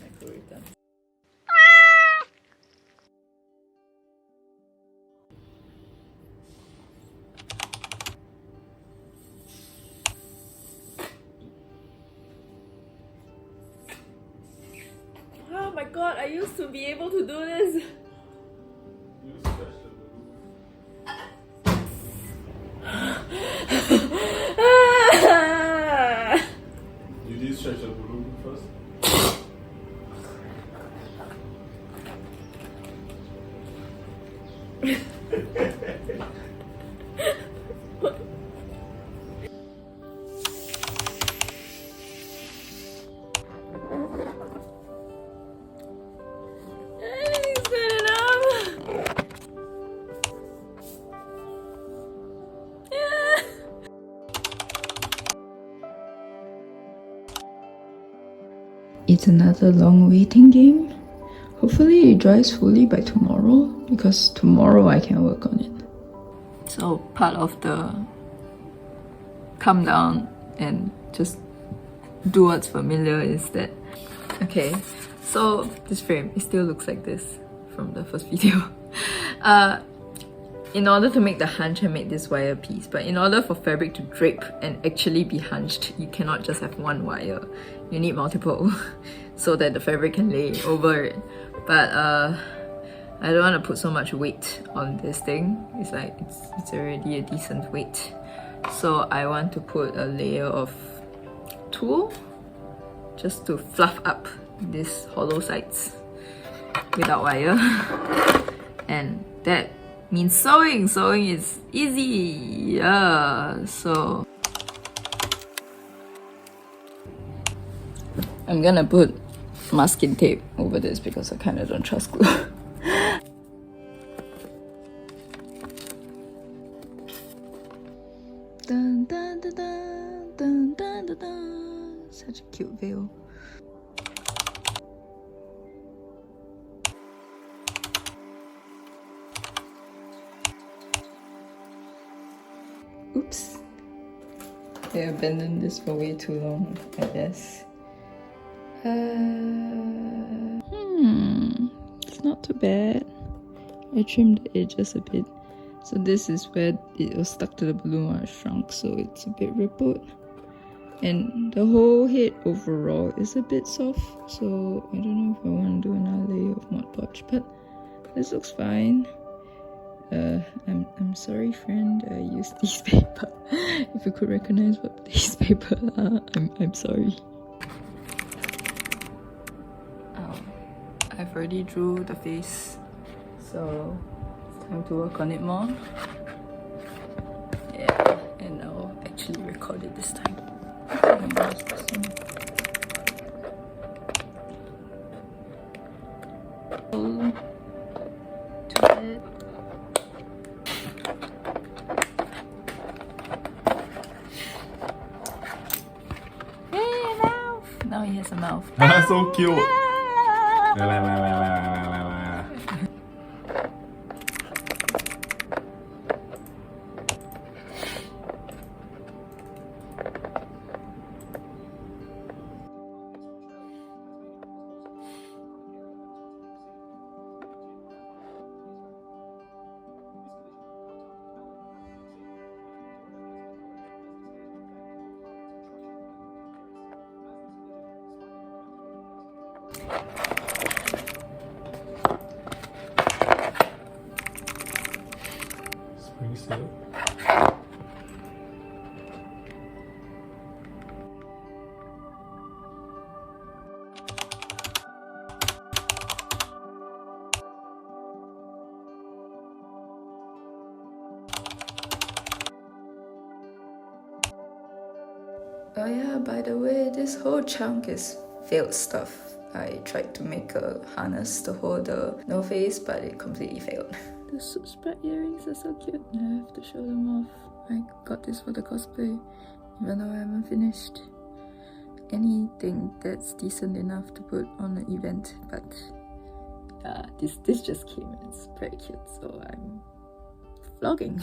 Microwave done. Oh my god, I used to be able to do this. You did stretch the balloon first? Is that enough? Yeah. It's another long waiting game. Hopefully it dries fully by tomorrow, because tomorrow I can work on it. So part of the calm down and just do what's familiar is that, okay, so this frame, it still looks like this from the first video. In order to make the hunch, I made this wire piece, but in order for fabric to drape and actually be hunched, you cannot just have one wire. You need multiple so that the fabric can lay over it. But I don't want to put so much weight on this thing. It's like it's already a decent weight. So I want to put a layer of tulle just to fluff up these hollow sides without wire. And that means sewing. Sewing is easy. Yeah. So I'm gonna put masking tape over this because I kind of don't trust glue. Dun, dun, dun, dun, dun, dun, dun, dun. Such a cute veil. Oops. I abandoned this for way too long, I guess. It's not too bad. I trimmed the edges a bit. So this is where it was stuck to the balloon when I shrunk, so it's a bit rippled. And the whole head overall is a bit soft, so I don't know if I want to do another layer of Mod Podge, but this looks fine. I'm sorry friend, I used this paper. If you could recognize what these paper are, I'm sorry. I've already drew the face, so it's time to work on it more. Yeah, and I'll actually record it this time. Hey, mouth! Now he has a mouth. So cute! Spring still. Oh yeah, by the way, this whole chunk is failed stuff. I tried to make a harness to hold the Noface, but it completely failed. The soup spread earrings are so cute. I have to show them off. I got this for the cosplay, even though I haven't finished. Anything that's decent enough to put on an event, but this just came and it's very cute, so I'm vlogging.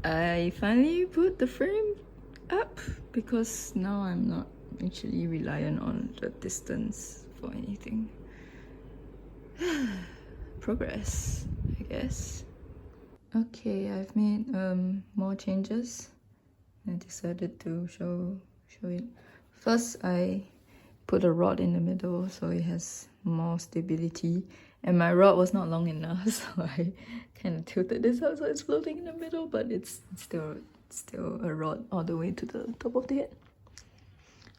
I finally put the frame up because now I'm not actually reliant on the distance for anything. Progress, I guess. Okay, I've made more changes. I decided to show it. First, I put a rod in the middle so it has more stability. And my rod was not long enough, so I kind of tilted this out so it's floating in the middle, but it's still a rod all the way to the top of the head.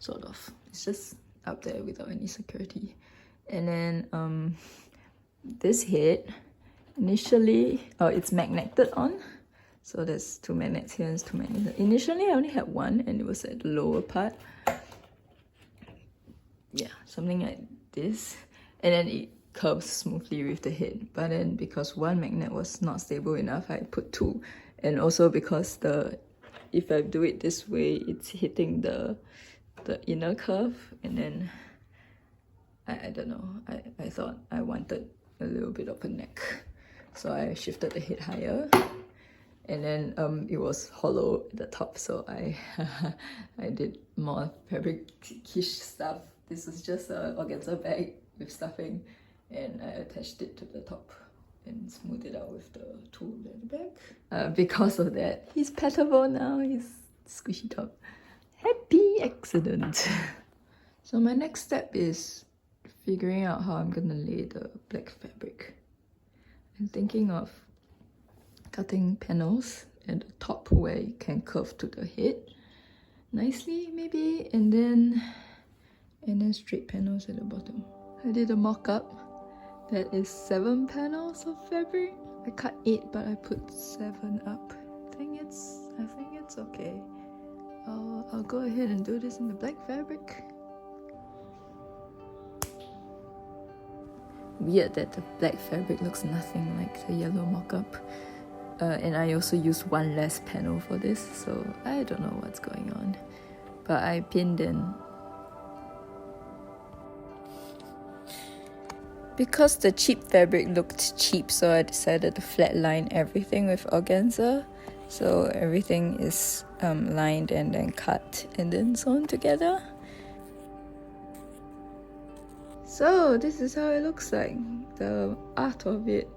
Sort of. It's just up there without any security. And then this head, initially, it's magneted on. So there's two magnets here and two magnets. Initially, I only had one and it was at the lower part. Yeah, something like this. And then it curves smoothly with the head. But then because one magnet was not stable enough, I put two. And also because if I do it this way, it's hitting the inner curve. And then, I don't know, I thought I wanted a little bit of a neck. So I shifted the head higher. And then it was hollow at the top, so I did more fabric-ish stuff. This is just an organza bag with stuffing, and I attached it to the top and smoothed it out with the tool at the back. Because of that, he's petable now. He's squishy top. Happy accident. So my next step is figuring out how I'm gonna lay the black fabric. I'm thinking of cutting panels at the top where it can curve to the head nicely, maybe, and then straight panels at the bottom. I did a mock-up that is 7 panels of fabric. I cut 8, but I put 7 up. I think it's okay. I'll go ahead and do this in the black fabric. Weird that the black fabric looks nothing like the yellow mock-up. And I also used one less panel for this, so I don't know what's going on. But I pinned in. Because the cheap fabric looked cheap, so I decided to flatline everything with organza. So everything is lined and then cut and then sewn together. So this is how it looks like, the art of it.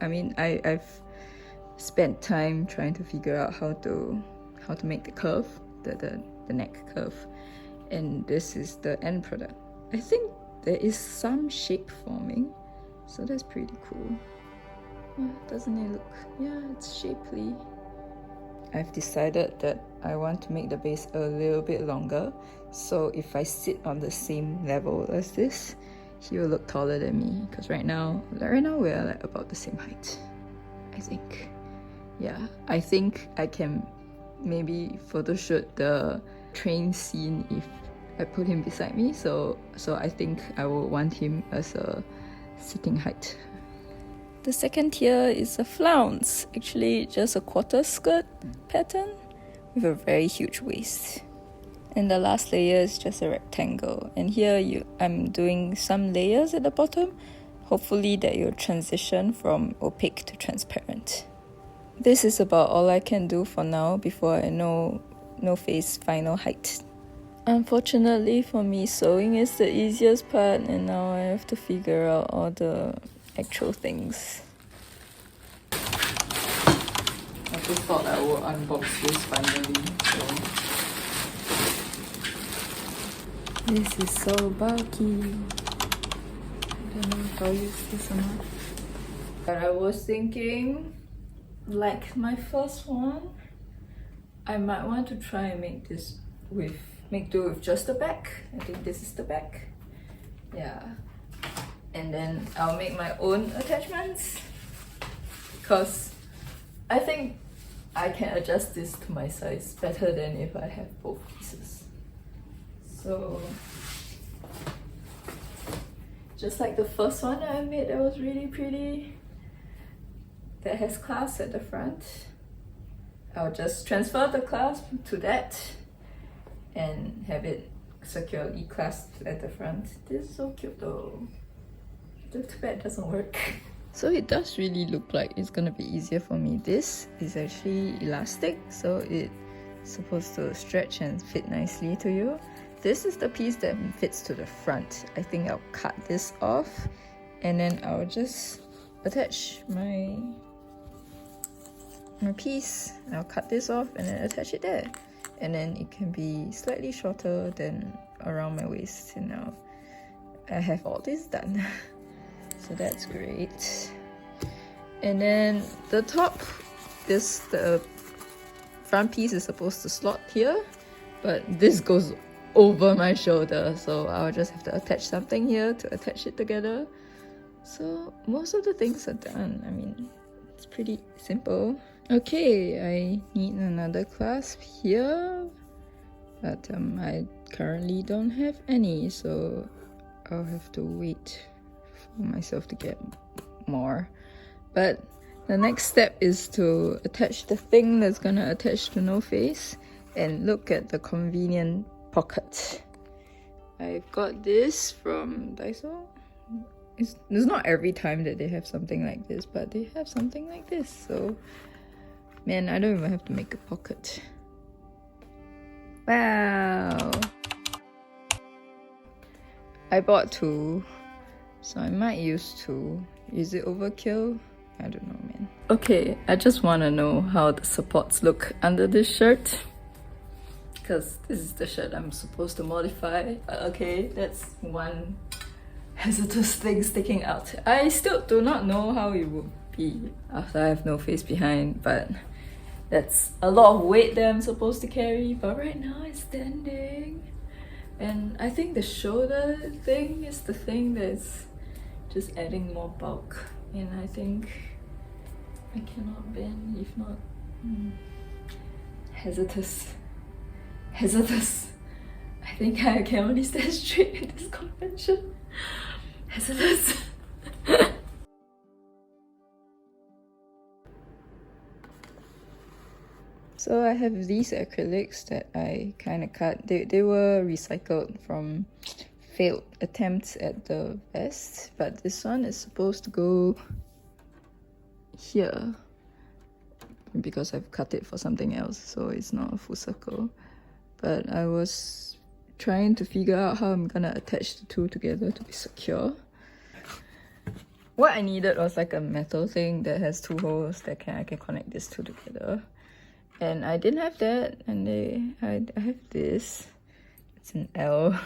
I mean, I've spent time trying to figure out how to make the curve, the neck curve, and this is the end product. I think there is some shape forming, so that's pretty cool. Yeah, doesn't it look? Yeah, it's shapely. I've decided that I want to make the base a little bit longer, so if I sit on the same level as this, he will look taller than me, because right now we're like about the same height, I think. Yeah, I think I can maybe photoshoot the train scene if I put him beside me, so I think I will want him as a sitting height. The second tier is a flounce, actually just a quarter skirt pattern with a very huge waist. And the last layer is just a rectangle, and here I'm doing some layers at the bottom, hopefully that you'll transition from opaque to transparent. This is about all I can do for now before I know Noface's final height. Unfortunately for me, sewing is the easiest part, and now I have to figure out all the actual things. I just thought I would unbox this finally. So. This is so bulky. I don't know if I'll use this or not. But I was thinking, like my first one, I might want to try and make do with just the back. I think this is the back. Yeah. And then I'll make my own attachments, because I think I can adjust this to my size better than if I have both pieces. So just like the first one that I made that was really pretty, that has clasp at the front, I'll just transfer the clasp to that and have it securely clasped at the front. This is so cute though. Too bad it doesn't work. So it does really look like it's gonna be easier for me. This is actually elastic, so it's supposed to stretch and fit nicely to you. This is the piece that fits to the front. I think I'll cut this off and then I'll just attach my piece. I'll cut this off and then attach it there. And then it can be slightly shorter than around my waist. And now I have all this done. So that's great. And then the top, the front piece is supposed to slot here, but this goes over my shoulder, so I'll just have to attach something here to attach it together. So most of the things are done. I mean, it's pretty simple. Okay, I need another clasp here, but I currently don't have any, so I'll have to wait for myself to get more. But the next step is to attach the thing that's gonna attach to Noface, and look at the convenient pocket. I've got this from Daiso. It's not every time that they have something like this, but they have something like this, so man, I don't even have to make a pocket. Wow! I bought 2, so I might use 2. Is it overkill? I don't know, man. Okay, I just want to know how the supports look under this shirt, because this is the shirt I'm supposed to modify. Okay, that's one hazardous thing sticking out. I still do not know how it would be after I have no face behind, but that's a lot of weight that I'm supposed to carry. But right now it's standing, and I think the shoulder thing is the thing that's just adding more bulk, and I think I cannot bend if not. Hazardous. I think I can only stand straight in this convention. Hazardous. So I have these acrylics that I kind of cut. They were recycled from failed attempts at the vest, but this one is supposed to go here because I've cut it for something else, so it's not a full circle. But I was trying to figure out how I'm gonna attach the two together to be secure. What I needed was like a metal thing that has 2 holes that I can connect these 2 together. And I didn't have that, and I have this. It's an L.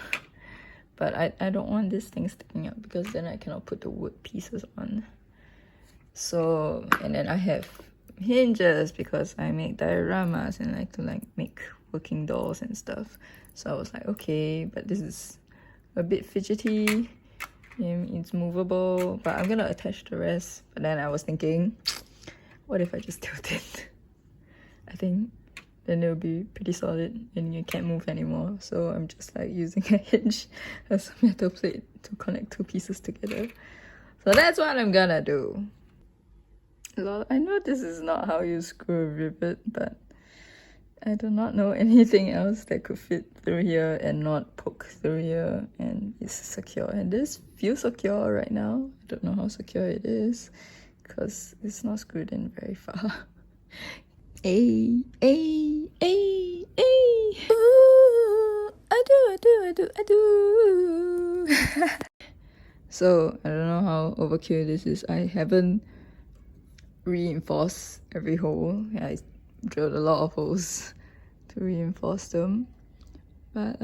But I don't want this thing sticking out because then I cannot put the wood pieces on. So, and then I have hinges because I make dioramas and like to make working dolls and stuff. So I was like, okay, but this is a bit fidgety. It's movable, but I'm gonna attach the rest. But then I was thinking, what if I just tilt it? I think then it'll be pretty solid and you can't move anymore. So I'm just like using a hinge as a metal plate to connect 2 pieces together. So that's what I'm gonna do. I know this is not how you screw a rivet, but I do not know anything else that could fit through here and not poke through here and it's secure. And this feels secure right now. I don't know how secure it is because it's not screwed in very far. Ay, ay, ay, ay. Ooh, I do. So, I don't know how overkill this is. I haven't reinforced every hole. Yeah, I drilled a lot of holes to reinforce them. But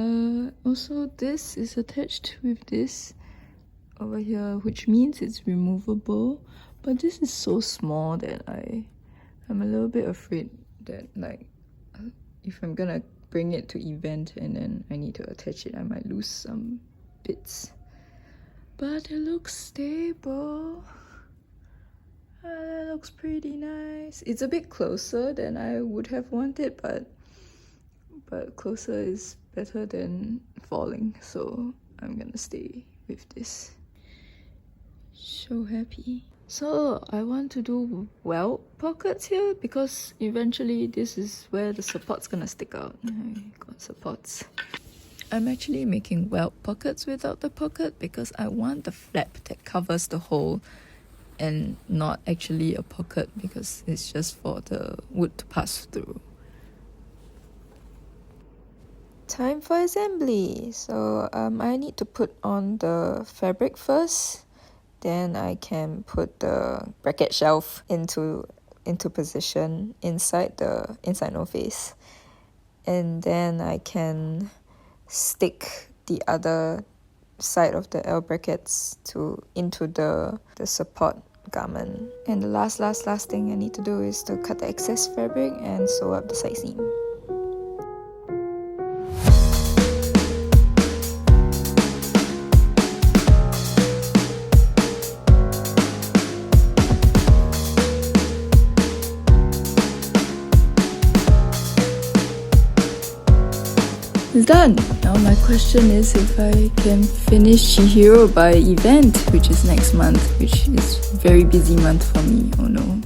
also this is attached with this over here, which means it's removable. But this is so small that I'm a little bit afraid that like if I'm gonna bring it to event and then I need to attach it, I might lose some bits. But it looks stable. That looks pretty nice. It's a bit closer than I would have wanted, but closer is better than falling, so I'm gonna stay with this. So happy. So I want to do welt pockets here because eventually this is where the support's gonna stick out. I got supports. I'm actually making welt pockets without the pocket because I want the flap that covers the hole and not actually a pocket because it's just for the wood to pass through. Time for assembly. So I need to put on the fabric first, then I can put the bracket shelf into position inside Noface, and then I can stick the other side of the L brackets into the support garment. And the last thing I need to do is to cut the excess fabric and sew up the side seam. Done! Now my question is if I can finish Chihiro by event, which is next month, which is very busy month for me. Oh no.